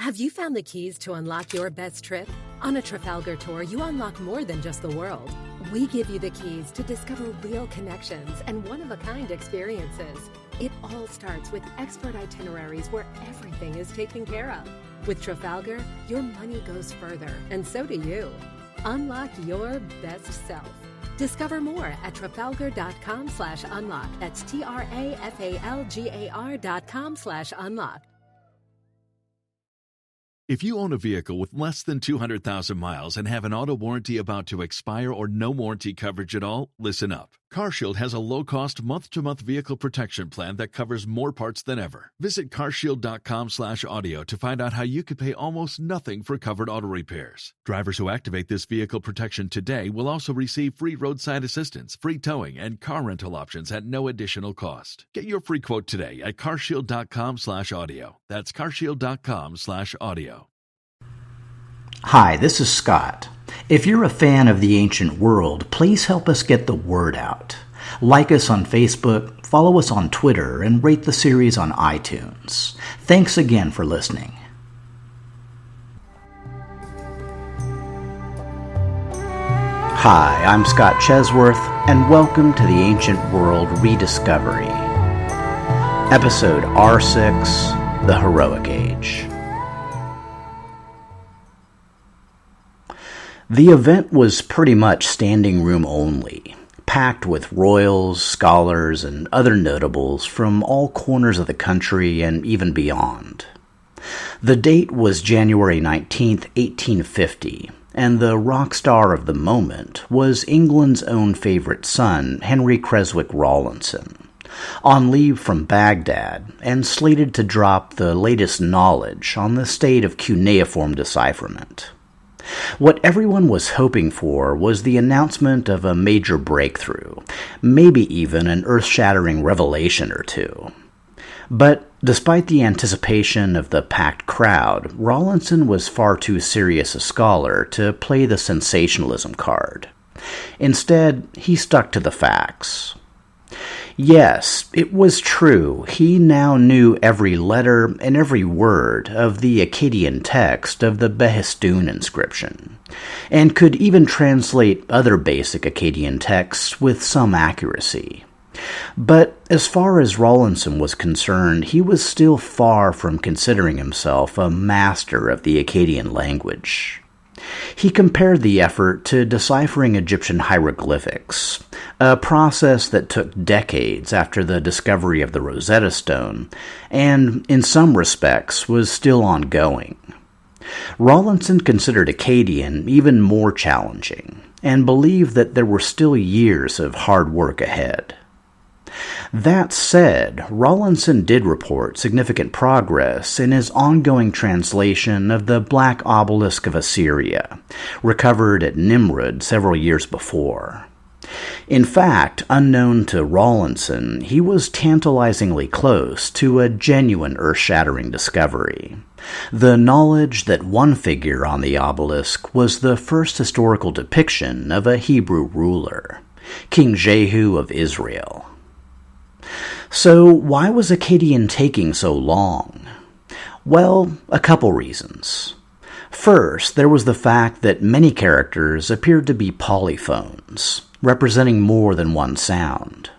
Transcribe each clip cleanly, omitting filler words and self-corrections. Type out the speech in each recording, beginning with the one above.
Have you found the keys to unlock your best trip? On a Trafalgar tour, you unlock more than just the world. We give you the keys to discover real connections and one-of-a-kind experiences. It all starts with expert itineraries where everything is taken care of. With Trafalgar, your money goes further, and so do you. Unlock your best self. Discover more at Trafalgar.com/unlock. That's TRAFALGAR.com/unlock. If you own a vehicle with less than 200,000 miles and have an auto warranty about to expire or no warranty coverage at all, listen up. CarShield has a low-cost month-to-month vehicle protection plan that covers more parts than ever. Visit carshield.com/audio to find out how you could pay almost nothing for covered auto repairs. Drivers who activate this vehicle protection today will also receive free roadside assistance, free towing, and car rental options at no additional cost. Get your free quote today at carshield.com/audio. That's carshield.com/audio. Hi, this is Scott. If you're a fan of the ancient world, please help us get the word out. Like us on Facebook, follow us on Twitter, and rate the series on iTunes. Thanks again for listening. Hi, I'm Scott Chesworth, and welcome to the Ancient World Rediscovery. Episode R6, The Heroic Age. The event was pretty much standing room only, packed with royals, scholars, and other notables from all corners of the country and even beyond. The date was January 19th, 1850, and the rock star of the moment was England's own favorite son, Henry Creswick Rawlinson, on leave from Baghdad and slated to drop the latest knowledge on the state of cuneiform decipherment. What everyone was hoping for was the announcement of a major breakthrough, maybe even an earth-shattering revelation or two. But despite the anticipation of the packed crowd, Rawlinson was far too serious a scholar to play the sensationalism card. Instead, he stuck to the facts. Yes, it was true. He now knew every letter and every word of the Akkadian text of the Behistun inscription, and could even translate other basic Akkadian texts with some accuracy. But as far as Rawlinson was concerned, he was still far from considering himself a master of the Akkadian language. He compared the effort to deciphering Egyptian hieroglyphics, a process that took decades after the discovery of the Rosetta Stone, and in some respects was still ongoing. Rawlinson considered Akkadian even more challenging, and believed that there were still years of hard work ahead. That said, Rawlinson did report significant progress in his ongoing translation of the Black Obelisk of Assyria, recovered at Nimrud several years before. In fact, unknown to Rawlinson, he was tantalizingly close to a genuine earth-shattering discovery: the knowledge that one figure on the obelisk was the first historical depiction of a Hebrew ruler, King Jehu of Israel. So why was Akkadian taking so long? Well, a couple reasons. First, there was the fact that many characters appeared to be polyphones, representing more than one sound.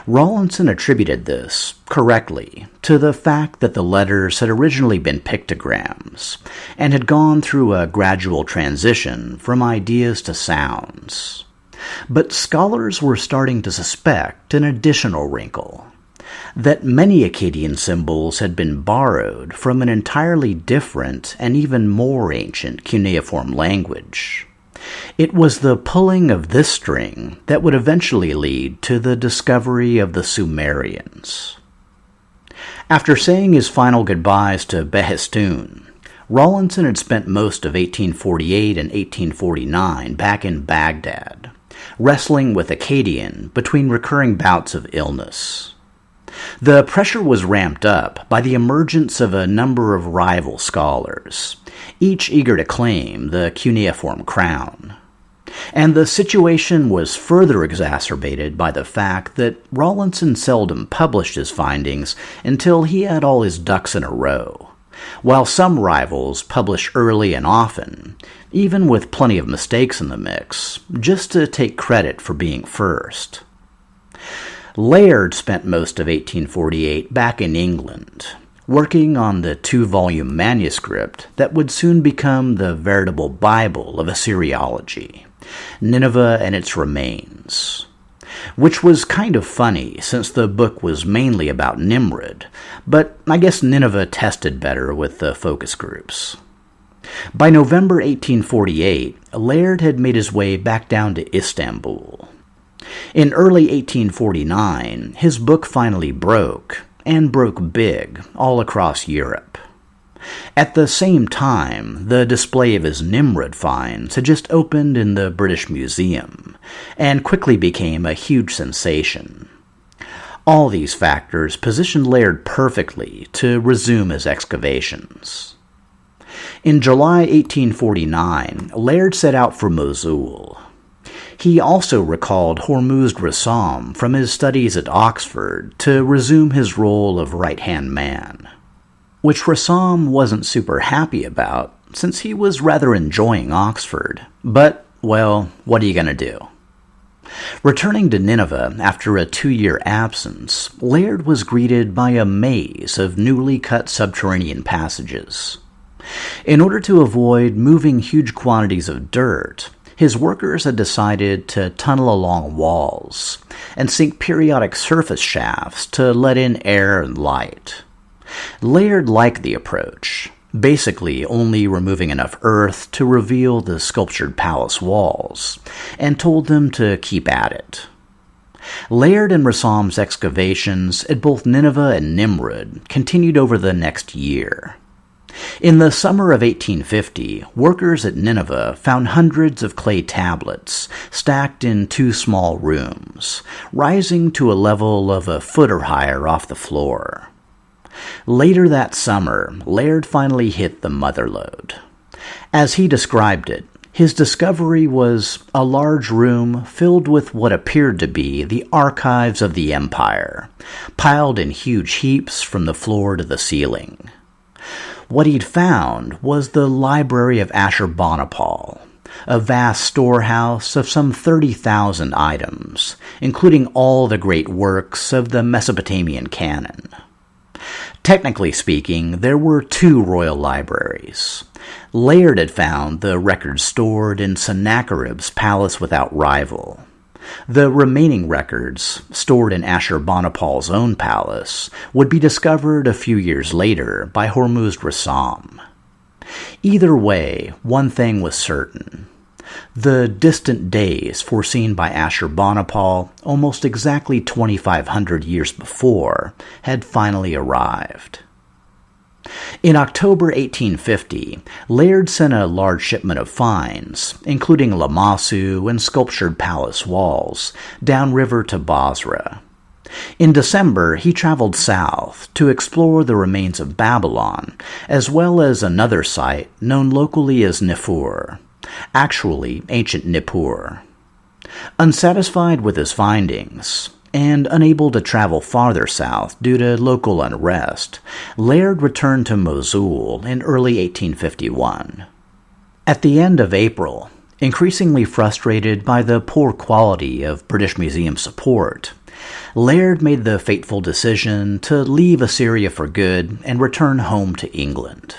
Rawlinson attributed this, correctly, to the fact that the letters had originally been pictograms, and had gone through a gradual transition from ideas to sounds. But scholars were starting to suspect an additional wrinkle: that many Akkadian symbols had been borrowed from an entirely different and even more ancient cuneiform language. It was the pulling of this string that would eventually lead to the discovery of the Sumerians. After saying his final goodbyes to Behistun, Rawlinson had spent most of 1848 and 1849 back in Baghdad, wrestling with Akkadian between recurring bouts of illness. The pressure was ramped up by the emergence of a number of rival scholars, each eager to claim the cuneiform crown. And the situation was further exacerbated by the fact that Rawlinson seldom published his findings until he had all his ducks in a row, while some rivals publish early and often, even with plenty of mistakes in the mix, just to take credit for being first. Layard spent most of 1848 back in England, working on the 2-volume manuscript that would soon become the veritable Bible of Assyriology, Nineveh and Its Remains, which was kind of funny since the book was mainly about Nimrod, but I guess Nineveh tested better with the focus groups. By November 1848, Layard had made his way back down to Istanbul. In early 1849, his book finally broke, and broke big, all across Europe. At the same time, the display of his Nimrod finds had just opened in the British Museum, and quickly became a huge sensation. All these factors positioned Layard perfectly to resume his excavations. In July 1849, Layard set out for Mosul. He also recalled Hormuzd Rassam from his studies at Oxford to resume his role of right-hand man, which Rassam wasn't super happy about since he was rather enjoying Oxford. But, well, what are you going to do? Returning to Nineveh after a 2-year absence, Layard was greeted by a maze of newly cut subterranean passages. In order to avoid moving huge quantities of dirt, his workers had decided to tunnel along walls and sink periodic surface shafts to let in air and light. Layard liked the approach, basically only removing enough earth to reveal the sculptured palace walls, and told them to keep at it. Layard and Rassam's excavations at both Nineveh and Nimrod continued over the next year. In the summer of 1850, workers at Nineveh found hundreds of clay tablets stacked in 2 small rooms, rising to a level of a foot or higher off the floor. Later that summer, Layard finally hit the motherlode. As he described it, his discovery was a large room filled with what appeared to be the archives of the empire, piled in huge heaps from the floor to the ceiling. What he'd found was the library of Ashurbanipal, a vast storehouse of some 30,000 items, including all the great works of the Mesopotamian canon. Technically speaking, there were 2 royal libraries. Layard had found the records stored in Sennacherib's palace without rival. The remaining records, stored in Ashurbanipal's own palace, would be discovered a few years later by Hormuzd Rassam. Either way, one thing was certain. The distant days foreseen by Ashurbanipal, almost exactly 2,500 years before, had finally arrived. In October 1850, Layard sent a large shipment of finds, including lamassu and sculptured palace walls, downriver to Basra. In December, he traveled south to explore the remains of Babylon, as well as another site known locally as Nippur, actually ancient Nippur. Unsatisfied with his findings, and unable to travel farther south due to local unrest, Layard returned to Mosul in early 1851. At the end of April, increasingly frustrated by the poor quality of British Museum support, Layard made the fateful decision to leave Assyria for good and return home to England.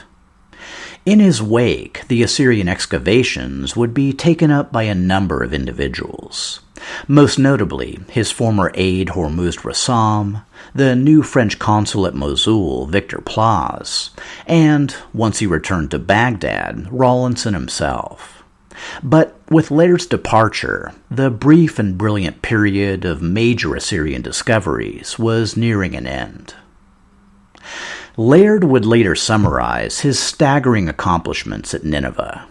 In his wake, the Assyrian excavations would be taken up by a number of individuals. Most notably, his former aide Hormuzd Rassam, the new French consul at Mosul, Victor Plaz, and, once he returned to Baghdad, Rawlinson himself. But with Layard's departure, the brief and brilliant period of major Assyrian discoveries was nearing an end. Layard would later summarize his staggering accomplishments at Nineveh.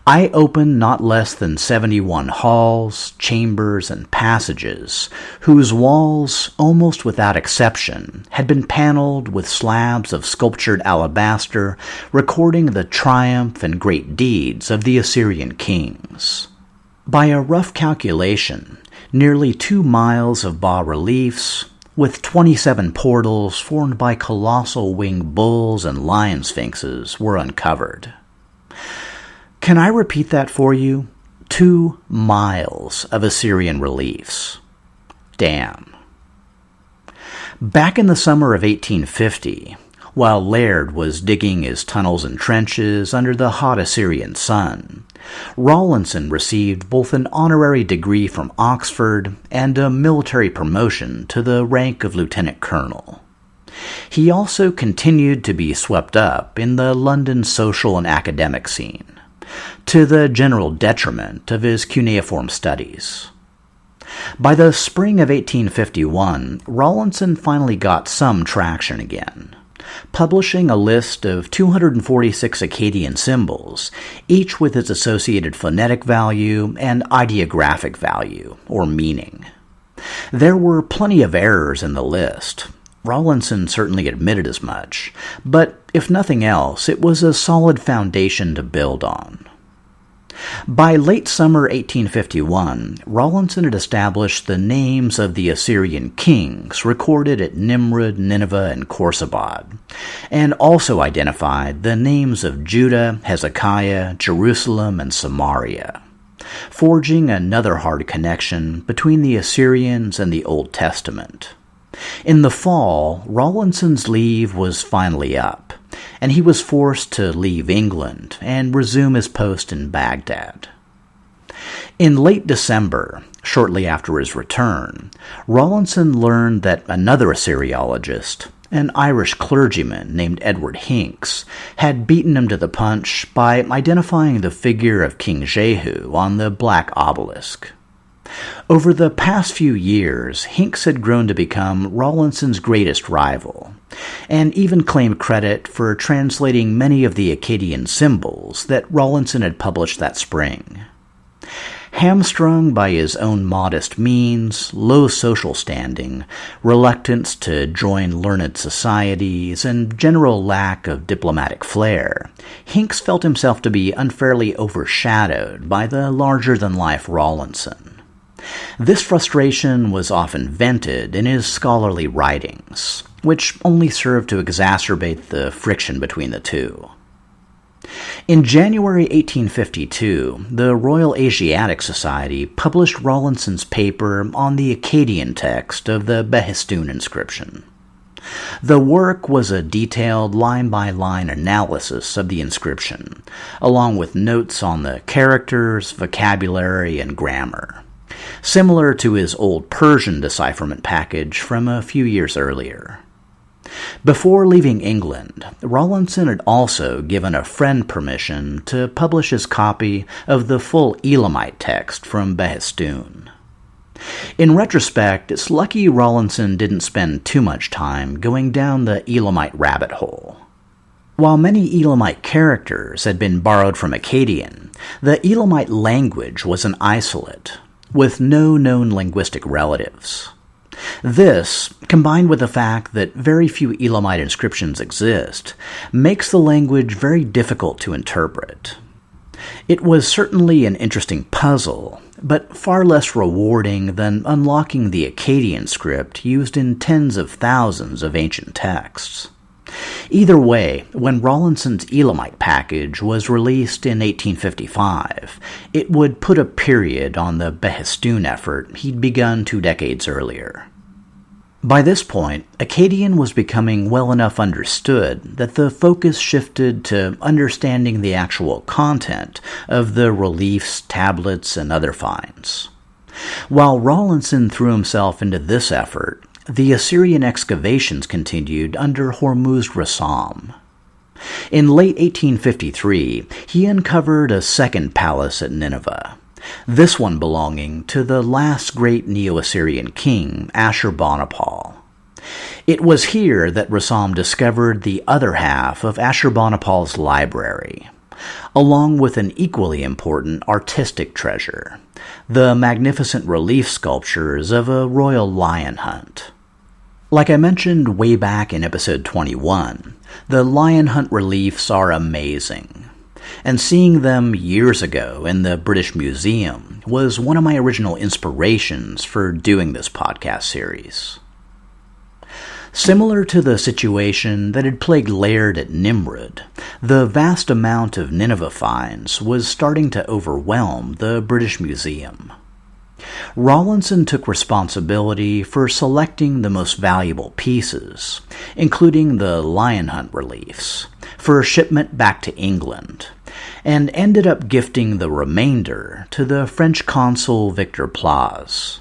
I opened not less than 71 halls, chambers, and passages, whose walls, almost without exception, had been paneled with slabs of sculptured alabaster recording the triumph and great deeds of the Assyrian kings. By a rough calculation, nearly 2 miles of bas-reliefs, with 27 portals formed by colossal winged bulls and lion sphinxes, were uncovered. Can I repeat that for you? 2 miles of Assyrian reliefs. Damn. Back in the summer of 1850, while Layard was digging his tunnels and trenches under the hot Assyrian sun, Rawlinson received both an honorary degree from Oxford and a military promotion to the rank of lieutenant colonel. He also continued to be swept up in the London social and academic scene, to the general detriment of his cuneiform studies. By the spring of 1851, Rawlinson finally got some traction again, publishing a list of 246 Akkadian symbols, each with its associated phonetic value and ideographic value, or meaning. There were plenty of errors in the list. Rawlinson certainly admitted as much, but if nothing else, it was a solid foundation to build on. By late summer 1851, Rawlinson had established the names of the Assyrian kings recorded at Nimrud, Nineveh, and Khorsabad, and also identified the names of Judah, Hezekiah, Jerusalem, and Samaria, forging another hard connection between the Assyrians and the Old Testament. In the fall, Rawlinson's leave was finally up, and he was forced to leave England and resume his post in Baghdad. In late December, shortly after his return, Rawlinson learned that another Assyriologist, an Irish clergyman named Edward Hincks, had beaten him to the punch by identifying the figure of King Jehu on the black obelisk. Over the past few years, Hincks had grown to become Rawlinson's greatest rival, and even claimed credit for translating many of the Akkadian symbols that Rawlinson had published that spring. Hamstrung by his own modest means, low social standing, reluctance to join learned societies, and general lack of diplomatic flair, Hincks felt himself to be unfairly overshadowed by the larger-than-life Rawlinson. This frustration was often vented in his scholarly writings, which only served to exacerbate the friction between the two. In January 1852, the Royal Asiatic Society published Rawlinson's paper on the Akkadian text of the Behistun inscription. The work was a detailed line-by-line analysis of the inscription, along with notes on the characters, vocabulary, and grammar, similar to his old Persian decipherment package from a few years earlier. Before leaving England, Rawlinson had also given a friend permission to publish his copy of the full Elamite text from Behistun. In retrospect, it's lucky Rawlinson didn't spend too much time going down the Elamite rabbit hole. While many Elamite characters had been borrowed from Akkadian, the Elamite language was an isolate, with no known linguistic relatives. This, combined with the fact that very few Elamite inscriptions exist, makes the language very difficult to interpret. It was certainly an interesting puzzle, but far less rewarding than unlocking the Akkadian script used in tens of thousands of ancient texts. Either way, when Rawlinson's Elamite package was released in 1855, it would put a period on the Behistun effort he'd begun 2 decades earlier. By this point, Akkadian was becoming well enough understood that the focus shifted to understanding the actual content of the reliefs, tablets, and other finds. While Rawlinson threw himself into this effort, the Assyrian excavations continued under Hormuzd Rassam. In late 1853, he uncovered a second palace at Nineveh, this one belonging to the last great Neo-Assyrian king, Ashurbanipal. It was here that Rassam discovered the other half of Ashurbanipal's library, along with an equally important artistic treasure, the magnificent relief sculptures of a royal lion hunt. Like I mentioned way back in episode 21, the lion hunt reliefs are amazing, and seeing them years ago in the British Museum was one of my original inspirations for doing this podcast series. Similar to the situation that had plagued Layard at Nimrud, the vast amount of Nineveh finds was starting to overwhelm the British Museum. Rawlinson took responsibility for selecting the most valuable pieces, including the lion hunt reliefs, for shipment back to England, and ended up gifting the remainder to the French consul Victor Plaz.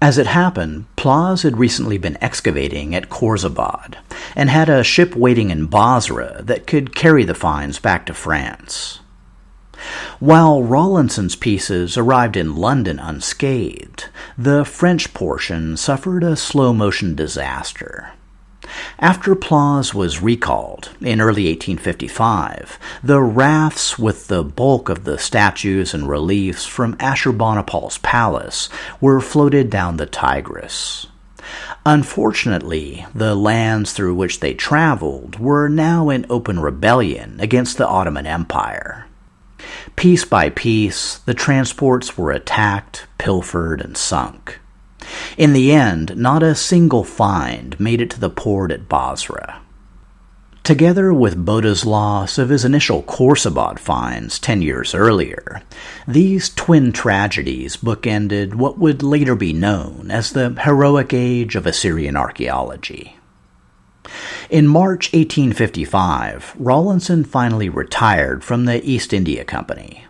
As it happened, Plaz had recently been excavating at Khorzabad and had a ship waiting in Basra that could carry the finds back to France. While Rawlinson's pieces arrived in London unscathed, the French portion suffered a slow-motion disaster. After Plaz was recalled in early 1855, the rafts with the bulk of the statues and reliefs from Ashurbanipal's palace were floated down the Tigris. Unfortunately, the lands through which they traveled were now in open rebellion against the Ottoman Empire. Piece by piece, the transports were attacked, pilfered, and sunk. In the end, not a single find made it to the port at Basra. Together with Boda's loss of his initial Khorsabad finds 10 years earlier, these twin tragedies bookended what would later be known as the heroic age of Assyrian archaeology. In March 1855, Rawlinson finally retired from the East India Company.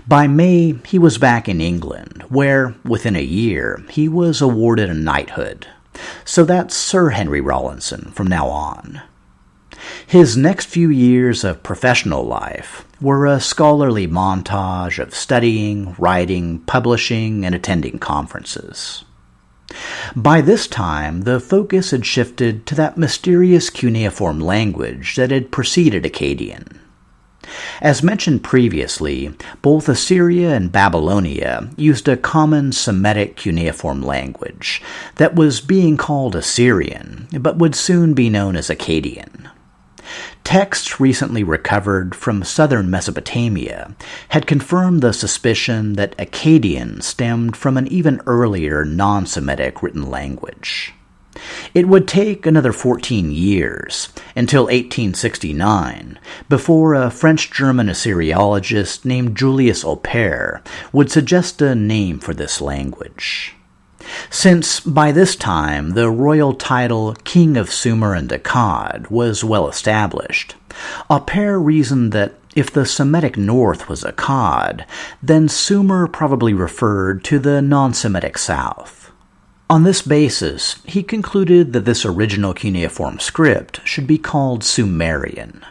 By May, he was back in England, where, within a year, he was awarded a knighthood. So that's Sir Henry Rawlinson from now on. His next few years of professional life were a scholarly montage of studying, writing, publishing, and attending conferences. By this time, the focus had shifted to that mysterious cuneiform language that had preceded Akkadian. As mentioned previously, both Assyria and Babylonia used a common Semitic cuneiform language that was being called Assyrian, but would soon be known as Akkadian. Texts recently recovered from southern Mesopotamia had confirmed the suspicion that Akkadian stemmed from an even earlier non-Semitic written language. It would take another 14 years, until 1869, before a French-German Assyriologist named Julius Opère would suggest a name for this language. Since by this time the royal title King of Sumer and Akkad was well established, Opère reasoned that if the Semitic north was Akkad, then Sumer probably referred to the non-Semitic south. On this basis, he concluded that this original cuneiform script should be called Sumerian.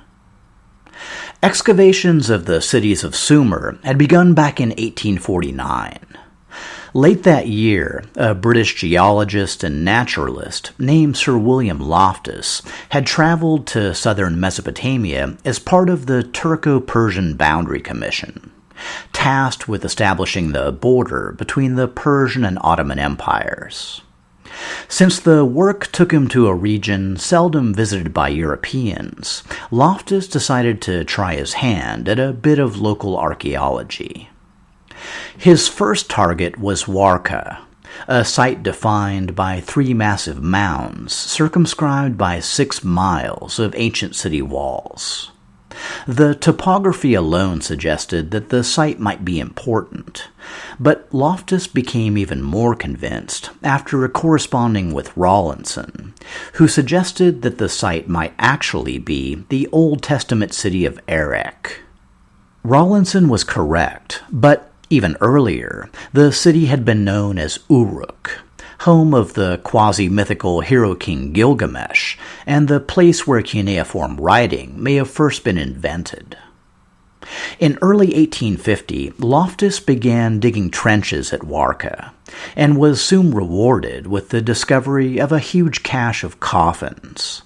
Excavations of the cities of Sumer had begun back in 1849. Late that year, a British geologist and naturalist named Sir William Loftus had traveled to southern Mesopotamia as part of the Turco-Persian Boundary Commission, tasked with establishing the border between the Persian and Ottoman empires. Since the work took him to a region seldom visited by Europeans, Loftus decided to try his hand at a bit of local archaeology. His first target was Warka, a site defined by 3 massive mounds circumscribed by 6 miles of ancient city walls. The topography alone suggested that the site might be important, but Loftus became even more convinced after corresponding with Rawlinson, who suggested that the site might actually be the Old Testament city of Erech. Rawlinson was correct, but even earlier, the city had been known as Uruk, home of the quasi-mythical hero king Gilgamesh, and the place where cuneiform writing may have first been invented. In early 1850, Loftus began digging trenches at Warka, and was soon rewarded with the discovery of a huge cache of coffins,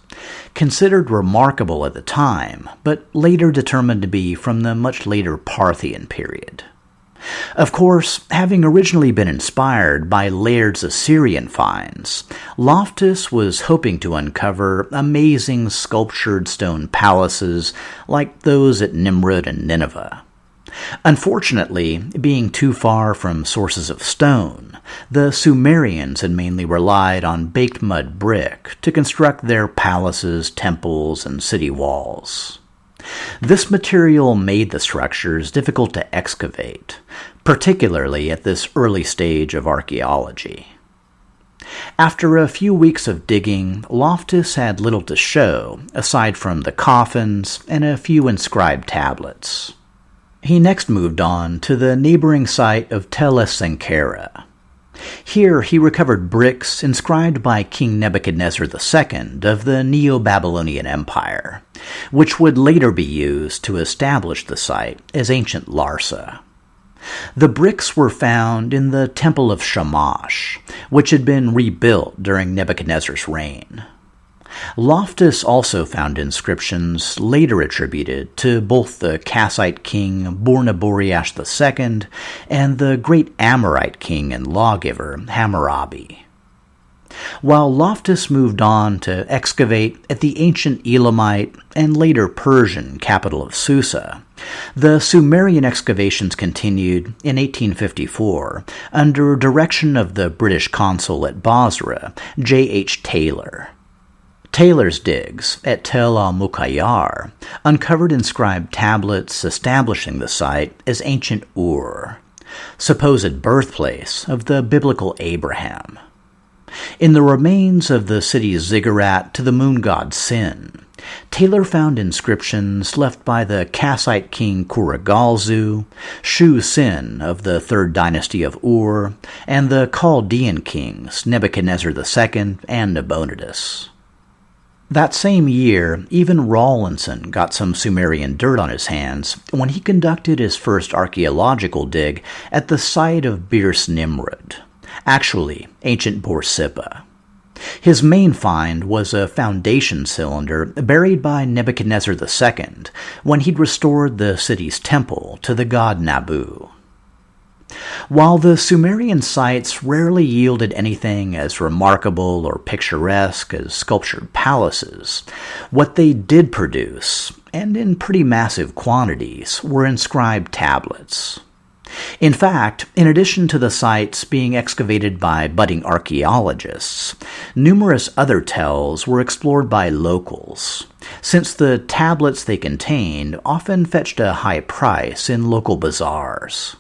considered remarkable at the time, but later determined to be from the much later Parthian period. Of course, having originally been inspired by Layard's Assyrian finds, Loftus was hoping to uncover amazing sculptured stone palaces like those at Nimrud and Nineveh. Unfortunately, being too far from sources of stone, the Sumerians had mainly relied on baked mud brick to construct their palaces, temples, and city walls. This material made the structures difficult to excavate, particularly at this early stage of archaeology. After a few weeks of digging, Loftus had little to show, aside from the coffins and a few inscribed tablets. He next moved on to the neighboring site of Tel es-Sankara. Here he recovered bricks inscribed by King Nebuchadnezzar II of the Neo-Babylonian Empire, which would later be used to establish the site as ancient Larsa. The bricks were found in the Temple of Shamash, which had been rebuilt during Nebuchadnezzar's reign. Loftus also found inscriptions later attributed to both the Kassite king Burnaburiash II and the great Amorite king and lawgiver Hammurabi. While Loftus moved on to excavate at the ancient Elamite and later Persian capital of Susa, the Sumerian excavations continued in 1854 under direction of the British consul at Basra, J.H. Taylor. Taylor's digs at Tel al-Mukayyar uncovered inscribed tablets establishing the site as ancient Ur, supposed birthplace of the biblical Abraham. In the remains of the city's ziggurat to the moon god Sin, Taylor found inscriptions left by the Kassite king Kurigalzu, Shu Sin of the Third Dynasty of Ur, and the Chaldean kings Nebuchadnezzar II and Nabonidus. That same year, even Rawlinson got some Sumerian dirt on his hands when he conducted his first archaeological dig at the site of Birs Nimrud, actually ancient Borsippa. His main find was a foundation cylinder buried by Nebuchadnezzar II when he'd restored the city's temple to the god Nabu. While the Sumerian sites rarely yielded anything as remarkable or picturesque as sculptured palaces, what they did produce, and in pretty massive quantities, were inscribed tablets. In fact, in addition to the sites being excavated by budding archaeologists, numerous other tells were explored by locals, since the tablets they contained often fetched a high price in local bazaars.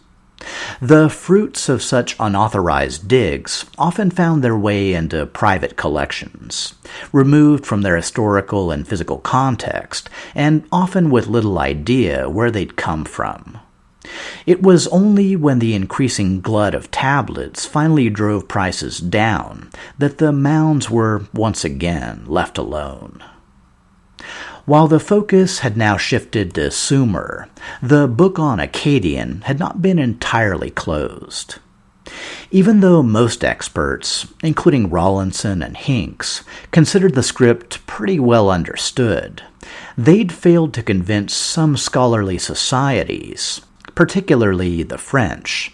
The fruits of such unauthorized digs often found their way into private collections, removed from their historical and physical context, and often with little idea where they'd come from. It was only when the increasing glut of tablets finally drove prices down that the mounds were once again left alone. While the focus had now shifted to Sumer, the book on Akkadian had not been entirely closed. Even though most experts, including Rawlinson and Hinks, considered the script pretty well understood, they'd failed to convince some scholarly societies, particularly the French,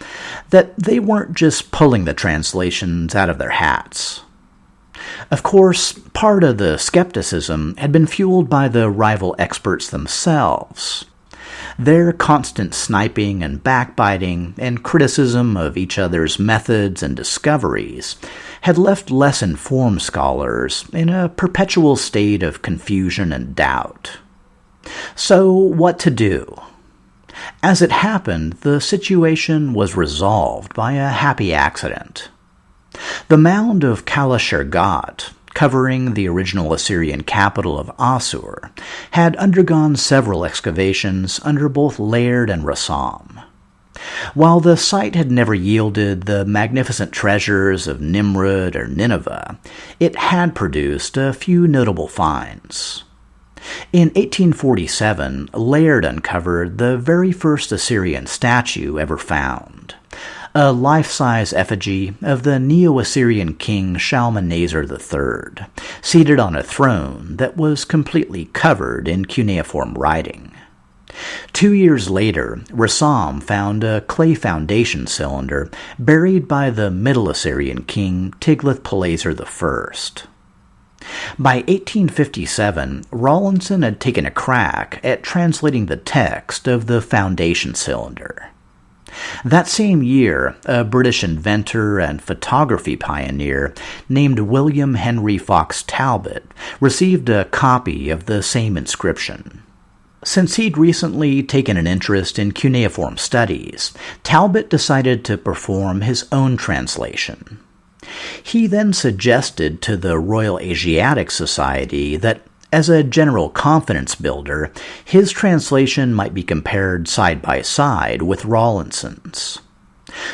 that they weren't just pulling the translations out of their hats. Of course, part of the skepticism had been fueled by the rival experts themselves. Their constant sniping and backbiting and criticism of each other's methods and discoveries had left less informed scholars in a perpetual state of confusion and doubt. So, what to do? As it happened, the situation was resolved by a happy accident. The mound of Kala-Shergat, covering the original Assyrian capital of Assur, had undergone several excavations under both Layard and Rassam. While the site had never yielded the magnificent treasures of Nimrud or Nineveh, it had produced a few notable finds. In 1847, Layard uncovered the very first Assyrian statue ever found, a life-size effigy of the Neo-Assyrian king Shalmaneser III, seated on a throne that was completely covered in cuneiform writing. 2 years later, Rassam found a clay foundation cylinder buried by the Middle Assyrian king Tiglath-Pileser I. By 1857, Rawlinson had taken a crack at translating the text of the foundation cylinder. That same year, a British inventor and photography pioneer named William Henry Fox Talbot received a copy of the same inscription. Since he'd recently taken an interest in cuneiform studies, Talbot decided to perform his own translation. He then suggested to the Royal Asiatic Society that, as a general confidence builder, his translation might be compared side by side with Rawlinson's.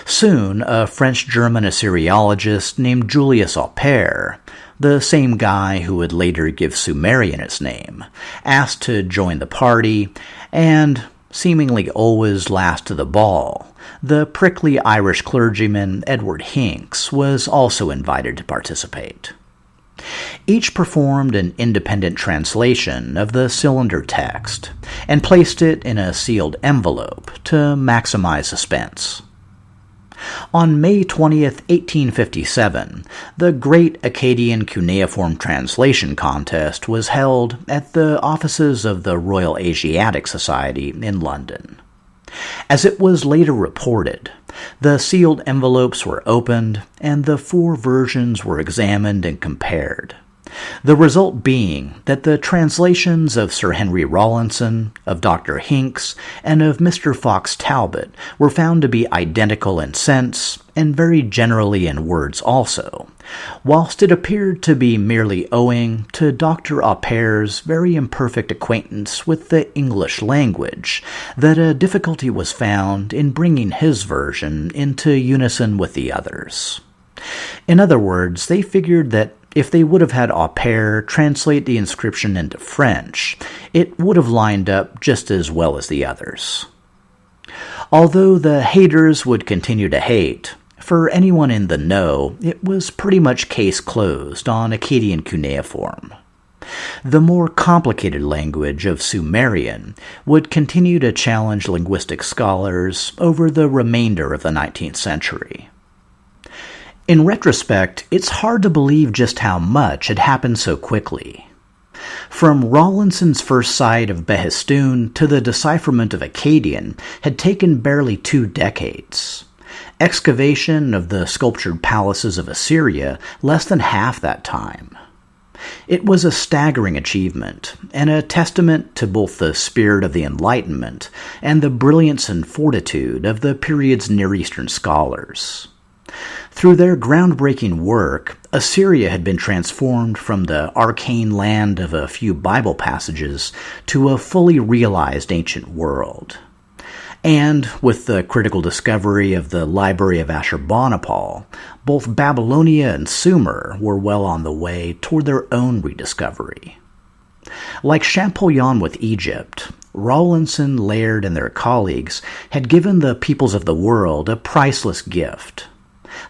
Soon, a French-German Assyriologist named Julius Aupert, the same guy who would later give Sumerian its name, asked to join the party, and, seemingly always last to the ball, the prickly Irish clergyman Edward Hincks was also invited to participate. Each performed an independent translation of the cylinder text and placed it in a sealed envelope to maximize suspense. On May 20th, 1857, the Great Akkadian Cuneiform Translation Contest was held at the offices of the Royal Asiatic Society in London. As it was later reported, the sealed envelopes were opened and the 4 versions were examined and compared, the result being that the translations of Sir Henry Rawlinson, of Dr. Hincks, and of Mr. Fox Talbot were found to be identical in sense and very generally in words also, whilst it appeared to be merely owing to Dr. Aupert's very imperfect acquaintance with the English language that a difficulty was found in bringing his version into unison with the others. In other words, they figured that if they would have had Aupert translate the inscription into French, it would have lined up just as well as the others. Although the haters would continue to hate, for anyone in the know, it was pretty much case closed on Akkadian cuneiform. The more complicated language of Sumerian would continue to challenge linguistic scholars over the remainder of the 19th century. In retrospect, it's hard to believe just how much had happened so quickly. From Rawlinson's first sight of Behistun to the decipherment of Akkadian had taken barely 2 decades. Excavation of the sculptured palaces of Assyria less than half that time. It was a staggering achievement, and a testament to both the spirit of the Enlightenment and the brilliance and fortitude of the period's Near Eastern scholars. Through their groundbreaking work, Assyria had been transformed from the arcane land of a few Bible passages to a fully realized ancient world. And with the critical discovery of the Library of Ashurbanipal, both Babylonia and Sumer were well on the way toward their own rediscovery. Like Champollion with Egypt, Rawlinson, Layard, and their colleagues had given the peoples of the world a priceless gift: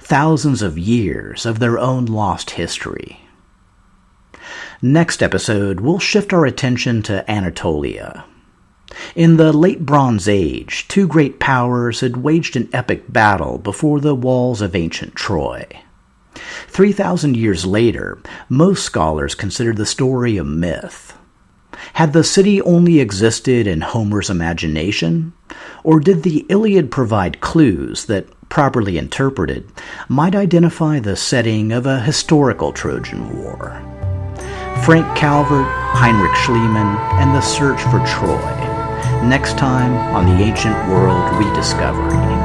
thousands of years of their own lost history. Next episode, we'll shift our attention to Anatolia. In the late Bronze Age, 2 great powers had waged an epic battle before the walls of ancient Troy. 3,000 years later, most scholars consider the story a myth. Had the city only existed in Homer's imagination? Or did the Iliad provide clues that, properly interpreted, might identify the setting of a historical Trojan War? Frank Calvert, Heinrich Schliemann, and the Search for Troy. Next time on the Ancient World Rediscovery.